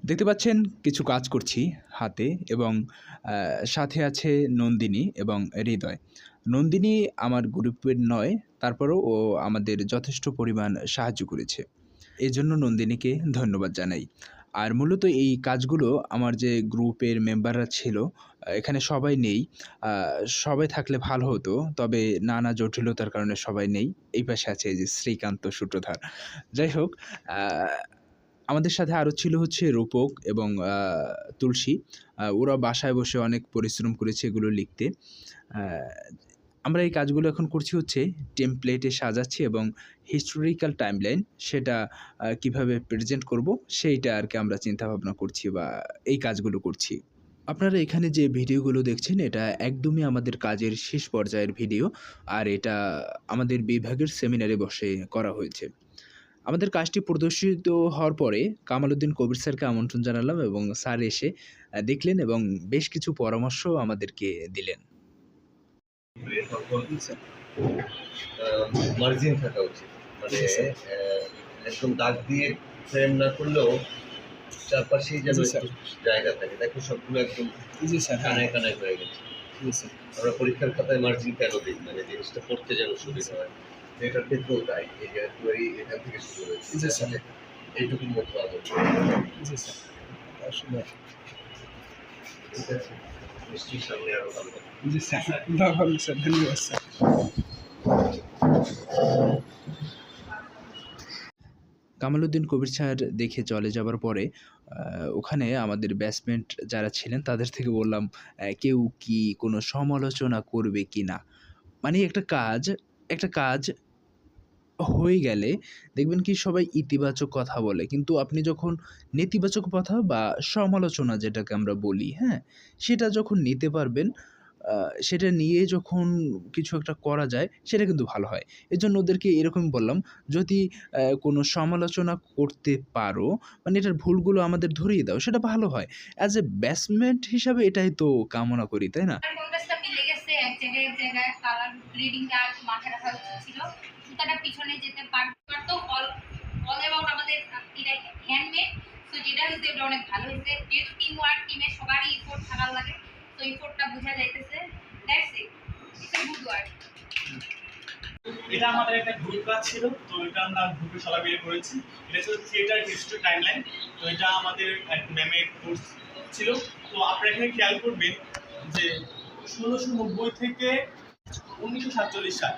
দেখতে পাচ্ছেন কিছু কাজ করছি হাতে এবং সাথে আছে নন্দিনী এবং হৃদয়। নন্দিনী আমার গ্রুপের নয়, তারপরেও ও আমাদের যথেষ্ট পরিমাণ সাহায্য করেছে। এজন্য নন্দিনীকে ধন্যবাদ জানাই। আর মূলত এই কাজগুলো আমার যে গ্রুপের মেম্বাররা ছিল, এখানে সবাই নেই। আ সবাই থাকলে ভালো হতো। তবে নানা জটিলতার কারণে সবাই নেই। এই পাশে আছে এই যে শ্রীকান্ত, সূত্রধার। যাই হোক, আ আমাদের সাথে আরো ছিল হচ্ছে রূপক এবং তুলসী। ওরা বাসায় বসে অনেক পরিশ্রম করেছে এগুলো লিখতে। আ আমরা এই কাজগুলো এখন করছি হচ্ছে টেমপ্লেটে সাজাচ্ছি এবং হিস্টোরিক্যাল টাইমলাইন সেটা কিভাবে প্রেজেন্ট করব সেইটা আরকি আমরা চিন্তাভাবনা করছি বা এই কাজগুলো করছি। আপনারা এখানে যে ভিডিওগুলো দেখছেন এটা একদমই আমাদের কাজের শেষ পর্যায়ের ভিডিও। আর এটা আমাদের বিভাগের সেমিনারে বসে করা হয়েছে। আমাদের কাজটি প্রদর্শিত হওয়ার পরে কামাল উদ্দিন কবির স্যারকে আমন্ত্রণ জানালাম এবং স্যার এসে দেখলেন এবং বেশ কিছু পরামর্শ আমাদেরকে দিলেন। তখন মার্জিন থাকা উচিত, মানে একদম দাগ দিয়ে ফ্রেম না করলেও চারপাশেই যেন একটু জায়গা থাকে। দেখো সবগুলো একদম কানায় কানায় হয়ে গেছে। আমরা পরীক্ষার খাতায় মার্জিন কেন দিই, মানে জিনিসটা পড়তে যেন সুবিধা হয়। এটার ক্ষেত্রেও তাই, এই যে একেবারেই এখান থেকে শুরু হয়েছে এইটুকুর মতো আদর। আসলে ঠিক আছে, নিশ্চয়ই সামনে আরো ভালো হবে। জি স্যার, ধন্যবাদ স্যার। কামাল উদ্দিন কবির স্যার দেখে চলে যাবার পরে ওখানে আমাদের ব্যাচমেট যারা ছিলেন তাদের থেকে বললাম, কেউ কি কোনো সমালোচনা করবে কিনা? মানে একটা কাজ হয়ে গেলে দেখবেন কি সবাই ইতিবাচক কথা বলে। কিন্তু আপনি যখন নেতিবাচক কথা বা সমালোচনা যেটাকে আমরা বলি, হ্যাঁ? সেটা যখন নিতে পারবেন, আ সেটা নিয়ে যখন কিছু একটা করা যায় সেটা কিন্তু ভালো হয়। এজন্য ওদেরকে এরকম বললাম, যদি কোনো সমালোচনা করতে পারো, মানে এটার ভুলগুলো আমাদের ধরিয়ে দাও, সেটা ভালো হয়। অ্যাজ এ ব্যাটসম্যান হিসাবে এটাই তো কামনা করি, তাই না? কম্পাসটা মিলে গেছে এক জায়গায় কালার গ্রেডিংটা মাথায় রাখা উচিত ছিল। সুতাটা পিছনে যেতে পারতো। অল অল অ্যাবাউট আমাদের এটা হ্যান্ডমেড, তো যেটা হয়েছে ওটা অনেক ভালো হয়েছে। যেহেতু টিম ওয়ার্ক, টিমের সবারই ইফোর্ট থাকা লাগে, তো ইফোর্টটা বোঝা যাইতেছে। That's it, it's a good work. এটা আমাদের একটা গ্রুপ কাজ ছিল, তো এটা আমরা গ্রুপে সবাই বের করেছি। এটা ছিল থিয়েটার হিস্ট্রি টাইমলাইন। তো এটা আমাদের এক ম্যামের কোর্স ছিল। তো আপনারা এখানে খেয়াল করবেন যে ১৬৯০ থেকে ১৯৪৭ সাল,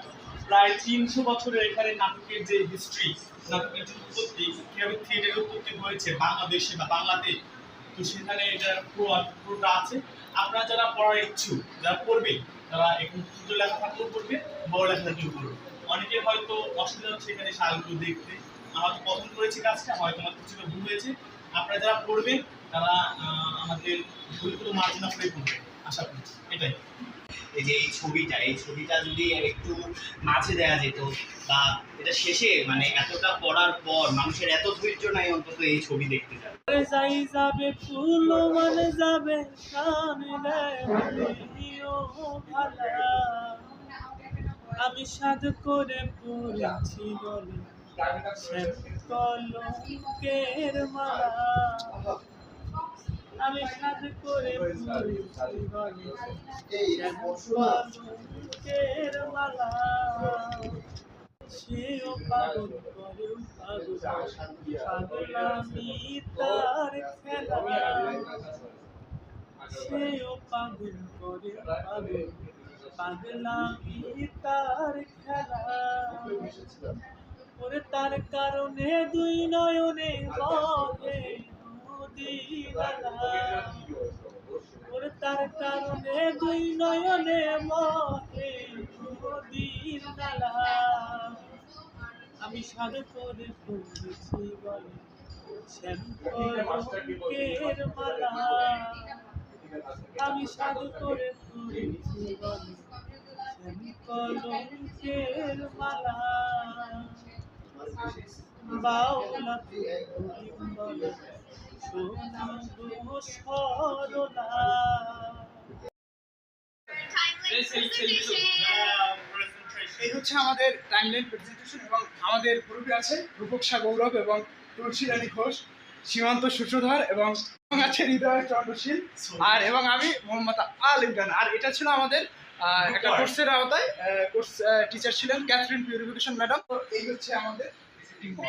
প্রায় ৩০০ বছরের এখানে নাটকের যে হিস্ট্রি, নাটকের যে উৎপত্তি, কীভাবে থিয়েটারের উৎপত্তি হয়েছে বাংলাদেশে বা বাংলাতে, তো সেখানে এটা পুরোটা আছে। আপনারা যারা পড়ার ইচ্ছুক, যারা পড়বে, তারা এখন ছোট লেখা থাকলেও পড়বে, বড় লেখা থাকলেও পড়বে। অনেকের হয়তো অসুবিধা হচ্ছে এখানে সালগুলো দেখতে। আমরা তো পছন্দ করেছি কাজটা, হয়তো আমার কিছুটা ভুল হয়েছে। আপনারা যারা পড়বেন তারা আমাদের বইগুলো মার্জিনা করে পড়বে, আশা করছি এটাই। এই যে এই ছবিটা যদি একটু মাঝে দেয়া যেত, বা এটা শেষে, মানে এতটা পড়ার পর মানুষের এত ধৈর্য নাই অন্তত এই ছবি দেখতে যাবে। যাবে ফুল মানে যাবে আমি সাধ করে পড়েছি বলে কলঙ্কের মালা, আমি সাধ করে পড়েছি বলে কলঙ্কের মালা। সেও পাগল করেও পাগল, পাগলামি তার খেলা। সেও পাগল করে পাগল, পাগলামি তার খেলা। ওরে তার কারণে দুই নয়নে বহে নদীনালা, ওরে তার কারণে দুই নয়নে বহে নদীর নালা। আমি সাধ করে পড়েছি বলে শ্যামকলঙ্কের মালা, আমি সাধ করে পড়েছি বলে শ্যামকলঙ্কের মালা। বাউলা বলে সোনা গো সরলা। এই হচ্ছে আমাদের টাইমলাইন প্রেজেন্টেশন এবং আমাদের গ্রুপে আছে রূপক শাহ গৌরব এবং তুলসী রানী ঘোষ। সীমান্ত সূত্রধর এবং আছে হৃদয় চন্দ্রশীল আর এবং আমি মোহাম্মদ আল ইমরান। আর এটা ছিল আমাদের একটা কোর্সের আওতায় কোর্স টিচার ছিলেন ক্যাথরিন পিউরিফিকেশন ম্যাডাম। তো এই হচ্ছে আমাদের ভিজিটিং হল।